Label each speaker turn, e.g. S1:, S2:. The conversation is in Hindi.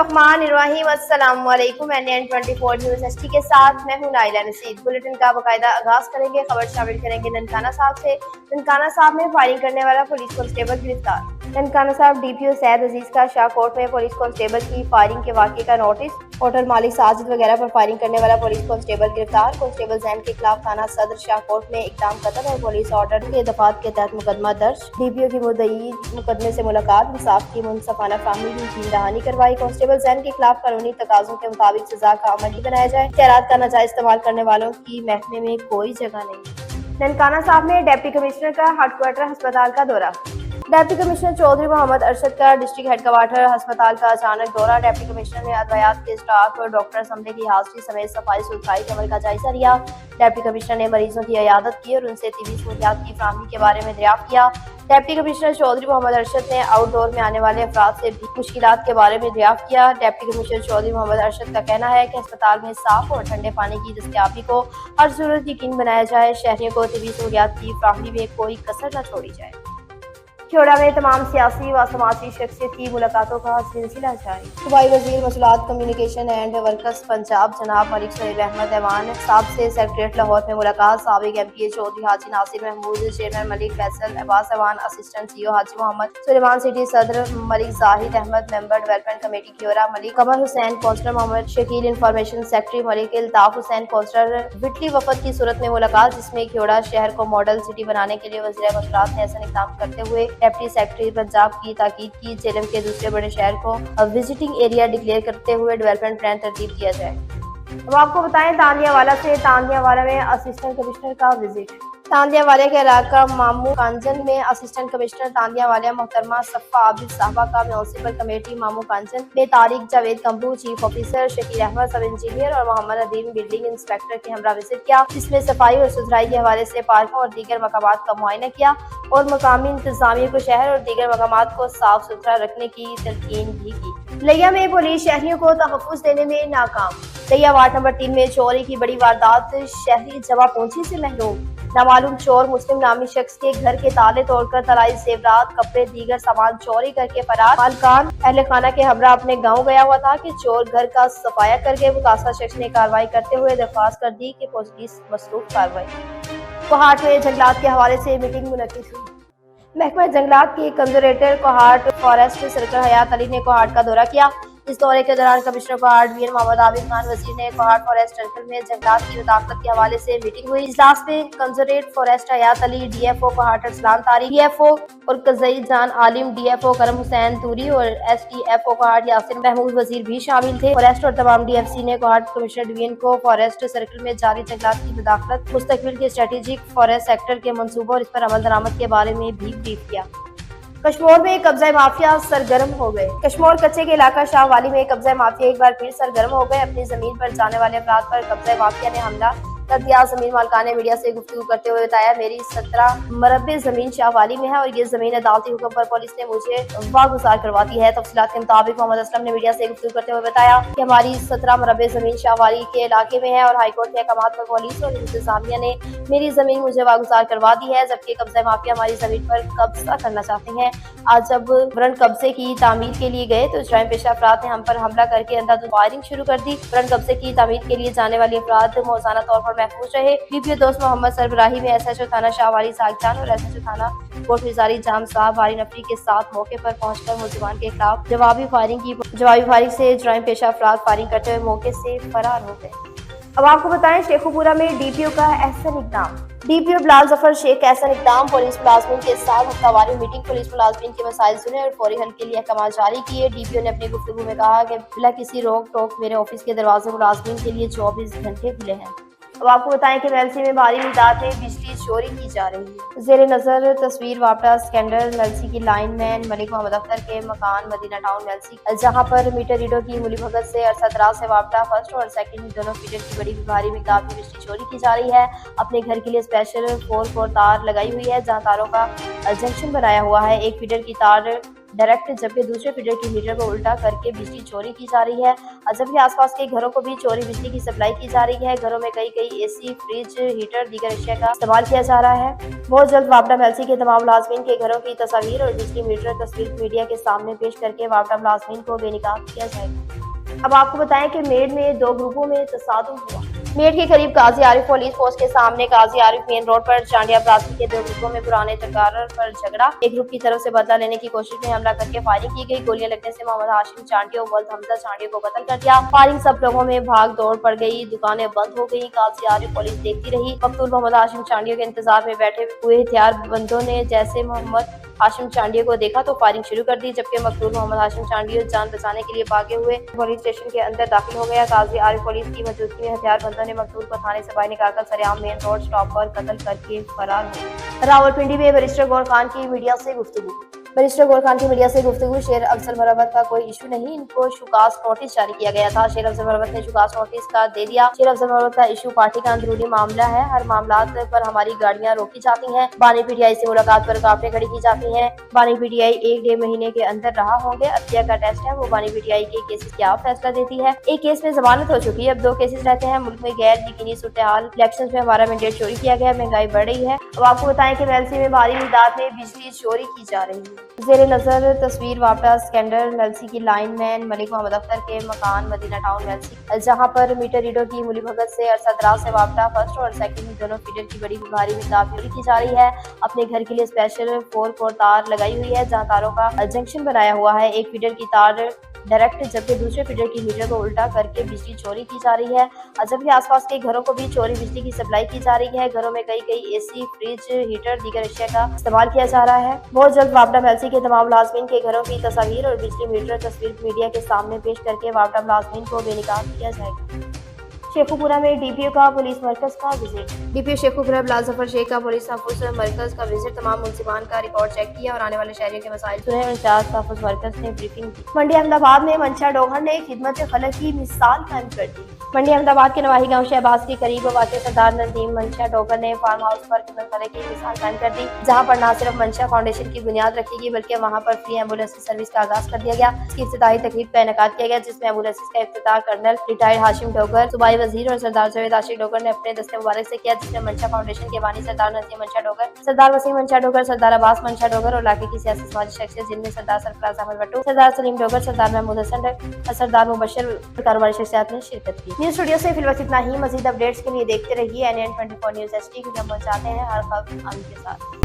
S1: बिस्मिल्लाहिर्रहमानिर्रहीम। अस्सलाम वालेकुम। NN24 न्यूज़ एचडी के साथ मैं हूं नाइला नसीर। बुलेटिन का बाकायदा आगाज करेंगे। खबर शामिल करेंगे ननकाना साहब से। ननकाना साहब में फायरिंग करने वाला पुलिस कांस्टेबल गिरफ्तार। ननकाना साहब DPO सैयद अजीज का शाहकोट में पुलिस कांस्टेबल की फायरिंग के वाक़े का नोटिस। होटल मालिक साजिद वगैरह पर फायरिंग करने वाला पुलिस कांस्टेबल गिरफ्तार। कांस्टेबल जैन के खिलाफ थाना सदर शाहकोट में इक़दाम कत्ल और पुलिस ऑर्डर के दफात के तहत मुकदमा दर्ज। DPO की मुद्दई मुकदमे से मुलाकात, इंसाफ की मुनसफाना फहमी की यकीन दहानी करवाई। कांस्टेबल जैन के खिलाफ कानूनी तकाज़ों के मुताबिक सजा का अमल ही बनाया जाए। इख्तियारात का नाजायज इस्तेमाल करने वालों की महकमे में कोई जगह नहीं। ननकाना साहब में डिप्टी कमिश्नर का हेडक्वार्टर अस्पताल का दौरा। डिप्टी कमिश्नर चौधरी मोहम्मद अरशद का डिस्ट्रिक्ट हेडक्वार्टर अस्पताल का अचानक दौरा। डिप्टी कमिश्नर ने अद्वियात के स्टाफ और डॉक्टर अमले की हाजिरी समेत सफाई सुथराई के अमल का जायजा लिया। डिप्टी कमिश्नर ने मरीजों की इयादत की और उनसे तिबी सहूलियात की फराहमी के बारे में दरियाफ्त किया। डिप्टी कमिश्नर चौधरी मोहम्मद अरशद ने आउटडोर में आने वाले अफराद से भी मुश्किलात के बारे में दरियाफ्त किया। डिप्टी कमिश्नर चौधरी मोहम्मद अरशद का कहना है कि अस्पताल में साफ और ठंडे पानी की दस्तयाबी को हर सूरत यकीन बनाया जाए। शहरियों को तिबी सहूलियात की फराहमी में कोई कसर न छोड़ी जाए। खेड़ा में तमाम सियासी व समाजी शख्सियत की मुलाकातों का सिलसिला जारी। सूबाई वज़ीर मसलात कम्युनिकेशन एंड वर्कर्स पंजाब जनाब मलिक सोहेब अहमद ऐवान साहब से सेक्रेटरीट लाहौर में मुलाकात। साबिक MPA चौधरी हाजी नासिर महमूद, चेयरमैन मलिक फैसल अब्बास ऐवान, assistant CO Haji Mohammad Sulaiman, city सदर Malik Zahid Ahmed, member development committee Khera Malik Qamar Hussain, councillor Mohammad Shakeel, information secretary Malik Iltaf Hussain, councillor विटली वफद की सूरत में मुलाकात, जिसमें खेड़ा शहर को मॉडल सिटी बनाने के लिए वज़ीर मसलात ने ऐसा इक़दाम करते हुए डिप्टी सेक्रेटरी पंजाब की ताकीद की। जेलम के दूसरे बड़े शहर को विजिटिंग एरिया डिक्लेयर करते हुए डेवलपमेंट प्लान तरतीब किया जाए। अब आपको बताएं, तांदियावाला से तांदियावाला में असिस्टेंट कमिश्नर का विजिट। तांदियावाला के इलाका मामू कांजन में असिस्टेंट कमिश्नर तांदियावाला मोहतरमा सफ़ा आबिद साहबा का म्यूनिसिपल कमेटी मामू कांजन में तारिक जावेद कंबू, चीफ ऑफिसर शकील अहमद, सब इंजीनियर और मोहम्मद अदीम बिल्डिंग इंस्पेक्टर के हमरा विजिट किया, जिसमें सफाई और सुथराई के हवाले से पार्कों और दीगर मकामात का मुआयना किया और मकामी इंतजामिया को शहर और दीगर मकामात को साफ सुथरा रखने की तलकीन भी की। लिया में पुलिस शहरियों को तहफ़्फ़ुज़ देने में नाकाम। लिया वार्ड नंबर 3 में चोरी की बड़ी वारदात, शहरी जवाबपोशी से महरूम। नामालूम चोर मुस्लिम नामी शख्स के घर के ताले तोड़कर तलाई जेवरात, कपड़े, दीगर सामान चोरी करके फरार। मालकान अहले खाना के हमरा अपने गांव गया हुआ था कि चोर घर का सफाया करके मुतासरा शख्स ने कार्रवाई करते हुए दरख्वास्त कर दी कि पुलिस मसरूफ कार्रवाई। कोहाट में जंगलात के हवाले से मीटिंग मुनक्किद हुई। महकमा जंगलात के कंजर्वेटर कोहाट फॉरेस्ट सर्कल हयात अली ने कोहाट का दौरा किया। इस दौरे के दौरान कमिश्नर कोहाट वीर मोहम्मद आबिद खान वजीर ने कोहाट फॉरेस्ट सर्कल में जंगलात की मुदाफत के हवाले से मीटिंग हुई। इजलास में कंजर्वेटर फॉरेस्ट हयात अली, DFO कोहाट अरसलान तारिक, DFO और कज़ई जान आलिम, DFO करम हुसैन तूरी और SDFO कोहाट यासिर महमूद वजीर भी शामिल थे। फॉरेस्ट और तमाम DFC ने कोहाट कमिश्नर डिवीजन को फॉरेस्ट सर्कल में जारी जंगलात की मुदाफत, मुस्तकबिल के स्ट्रेटेजिक फॉरेस्ट सेक्टर के मंसूबों और इस पर अमल दरामद के बारे में भी ब्रीफ किया। कश्मीर में कब्जा माफिया सरगर्म हो गए। कश्मीर कच्चे के इलाका शाहवाली में कब्जा माफिया एक बार फिर सरगर्म हो गए। अपनी जमीन पर जाने वाले अफराद पर कब्जा माफिया ने हमला कर दिया। जमीन मालकान ने मीडिया से गुफ्तगू करते हुए बताया, मेरी 17 मरबे जमीन शाहवाली में है और ये जमीन अदालती हुक्म पर पुलिस ने मुझे वागुजार करवा दी है। तफसीलात के मुताबिक मोहम्मद असलम ने मीडिया से गुफ्तगू करते हुए बताया कि हमारी 17 मरबे जमीन शाहवाली के इलाके में है और हाईकोर्ट के अहकाम पर पुलिस और इंतजामिया ने मेरी जमीन मुझे वागुजार करवा दी है, जबकि कब्जा माफिया हमारी जमीन पर कब्जा करना चाहते हैं। आज जब वरन कब्जे की तामीर के लिए गए तो इजराइम पेशा अफराद ने हम पर हमला करके अंधाधुंध फायरिंग शुरू कर दी। वरन कब्जे की तामीर के लिए जाने वाले अफराद मौजाना तौर पर महफूज रहे। DPO दोस्त मोहम्मद सरबराही में SHO थाना शाहवाली सागजान और SHO थाना कोटविजारी जाम साहब भारी नफरी के साथ मौके पर पहुंचकर मुलजिमान के खिलाफ जवाबी फायरिंग से इजराइम पेशा अफराद फायरिंग करते हुए मौके से फरार हो गए। अब आपको बताएं, शेखुपुरा में DPO का एहसन इक़दाम। DPO बिलाल जफर शेख का एहसन इक़दाम, पुलिस मुलाजमीन के साथ हफ्तावारी मीटिंग, पुलिस मुलाजमीन के मसाइल सुने और फौरी हल के लिए अहकाम जारी किए। DPO ने अपनी गुफ्तगू में कहा कि बिला किसी रोक टोक मेरे ऑफिस के दरवाजे मुलाजमीन के लिए 24 घंटे खुले हैं। अब आपको बताएं कि MLC में भारी मिक़दार में बिजली चोरी की जा रही है। ज़ेरे नजर तस्वीर वापटा स्कैंडल MLC की लाइनमैन मलिक मोहम्मद अख्तर के मकान मदीना टाउन MLC, जहां पर मीटर रीडर की मिलीभगत से अरसा दराज से वापटा फर्स्ट और सेकंड दोनों फीडर की बड़ी भारी मिक़दार में बिजली चोरी की जा रही है। अपने घर के लिए स्पेशल 4 तार लगाई हुई है, जहाँ तारों का जंक्शन बनाया हुआ है। एक फीडर की तार डायरेक्ट, जबकि दूसरे फीडर की मीटर को उल्टा करके बिजली चोरी की जा रही है। जबकि आसपास के घरों को भी चोरी बिजली की सप्लाई की जा रही है। घरों में कई एसी, फ्रिज, हीटर, दीगर अशिया का इस्तेमाल किया जा रहा है। बहुत जल्द वापडा एमएलसी के तमाम मुलाजमीन के घरों की तस्वीर और बिजली मीटर तस्वीर मीडिया के सामने पेश करके वापडा मुलाजमीन को बेनिकाब किया जाएगा। अब आपको बताएं कि मेड में दो ग्रुपों में तसादुम हुआ। मेड के करीब काजी आरिफ पुलिस पोस्ट के सामने काजी आरिफ मेन रोड पर चांडिया अपराधी के दो ग्रुपों में पुराने तकरार पर झगड़ा। एक ग्रुप की तरफ से बदला लेने की कोशिश में हमला करके फायरिंग की गई। गोलियां लगने से मोहम्मद हाशिम चांडिया और वल्द हमजा चांडिया को कत्ल कर दिया। फायरिंग सब लोगों में भाग दौड़ पड़ गई, दुकानें बंद हो गई। काजी आरिफ पुलिस देखती रही। मकतूल मोहम्मद हाशिम चांडिया के इंतजार में बैठे हुए हथियारबंदों ने जैसे मोहम्मद हाशिम चांडिया को देखा तो फायरिंग शुरू कर दी, जबकि मकतूल मोहम्मद हाशिम चांडिया जान बचाने के लिए भागे हुए पुलिस स्टेशन के अंदर दाखिल हो गया। काजी आरिफ पुलिस की मौजूदगी में हथियारबंदों ने मकतूल को थाने से बाहर निकालकर सरेआम मेन रोड स्टॉप पर कत्ल करके फरार हुए। रावलपिंडी में बैरिस्टर गौर खान की मीडिया से गुफ्तगू। बैरिस्टर गौर खान की मीडिया से गुफ्तगू। शेर अफजल मरवत का कोई इशू नहीं, इनको शुकास नोटिस जारी किया गया था। शेर अफजल मरवत ने शुकास नोटिस का दे दिया। शेर अफजल मरवत का इशू पार्टी का अंदरूनी मामला है। हर मामलात पर हमारी गाड़ियां रोकी जाती हैं। बानी पीटीआई से मुलाकात पर काफिलें खड़ी की जाती हैं। बानी पीटीआई 1-1.5 महीने के अंदर रहा होंगे। अतिया का टेस्ट है, वो बानी पीटीआई के केसेस क्या फैसला देती है। एक केस में जमानत हो चुकी है, अब 2 केसेस रहते हैं। मुल्क में गैर यकीनी सूरत हाल, इलेक्शन में हमारा मैंडेट चोरी किया गया, महंगाई बढ़ रही है। अब आपको बताएं कि एमएलसी में भारी तादाद में बिजली चोरी की जा रही है। जेर नजर तस्वीर वापडा स्कैंडल एमएलसी की लाइनमैन मलिक मोहम्मद अख्तर के मकान मदीना टाउन एमएलसी, जहां पर मीटर रीडर की मिली भगत से अरसा दराज से वापडा फर्स्ट और सेकंड दोनों फीडर की बड़ी भारी मिकदार चोरी की जा रही है। अपने घर के लिए स्पेशल 4 कोर तार लगाई हुई है, जहां तारों का जंक्शन बनाया हुआ है। एक फीडर की तार डायरेक्ट, जबकि दूसरे फीडर की मीटर को उल्टा करके बिजली चोरी की जा रही है। जबकि आसपास के घरों को भी चोरी बिजली की सप्लाई की जा रही है। घरों में कई एसी, फ्रिज, हीटर, दीगर अशिया का इस्तेमाल किया जा रहा है। बहुत जल्द वापडा एमएलसी के तमाम मुलाजमीन के घरों की तस्वीर और बिजली मीटर तस्वीर मीडिया के सामने पेश करके वापडा मुलाजमीन को बेनिकाब किया जाएगा। शेखुपुरा में डीपीओ का पुलिस मरकज का विजिट। डीपीओ शेखुपुरा बिलाल जफर शेख का पुलिस तहफ्फुज़ मरकज का विजिट, तमाम मुल्जिमान का रिकॉर्ड चेक किया और आने वाले शहरियों के मसाइल सुने। इंचार्ज तहफ्फुज़ मरकज ने ब्रीफिंग की। मंडी अहमदाबाद में मंशा डोगर ने खिदमत खलक की मिसाल कायम कर दी। मंडी अहमदाबाद के नवाही गांव शहबाज के करीब वाक़ सरदार नदीम मंशा डोगर ने फार्म हाउस पर खिदमत खलक की मिसाल कायम कर दी, जहां पर न सिर्फ मंशा फाउंडेशन की बुनियाद रखी गई बल्कि वहां पर फ्री एम्बुलेंस सर्विस का आगाज कर दिया गया। इसकी इफ्तिताही तकरीब का इनेकाद किया गया, जिसमें एम्बुलेंस का इफ्तिताह कर्नल रिटायर्ड हाशिम डोगर, सूबाई वजीर और सरदार जावेद आशिक डोगर ने अपने दस्ते मुबारक से किया, जिसमें मंशा फाउंडेशन के बानी सरदार नदीम मंशा डोगर, सरदार वसीम मंशा डोगर, सरदार अब्बास मंशा डोगर और इलाके की सियासी समाजी शख्सियत जिनमें सरदार सरफराज अहमद भट्टू, सरदार सलीम डोगर, सरदार महमूद हसन और सरदार मुबशर कारोबारी शख्सियत ने शिरकत की। न्यूज स्टूडियो से फिलहाल इतना ही। मजीद अपडेट्स के लिए देखते रहिए NN24 न्यूज HD, क्योंकि हम पहुंचाते हैं हर खबर आने के साथ।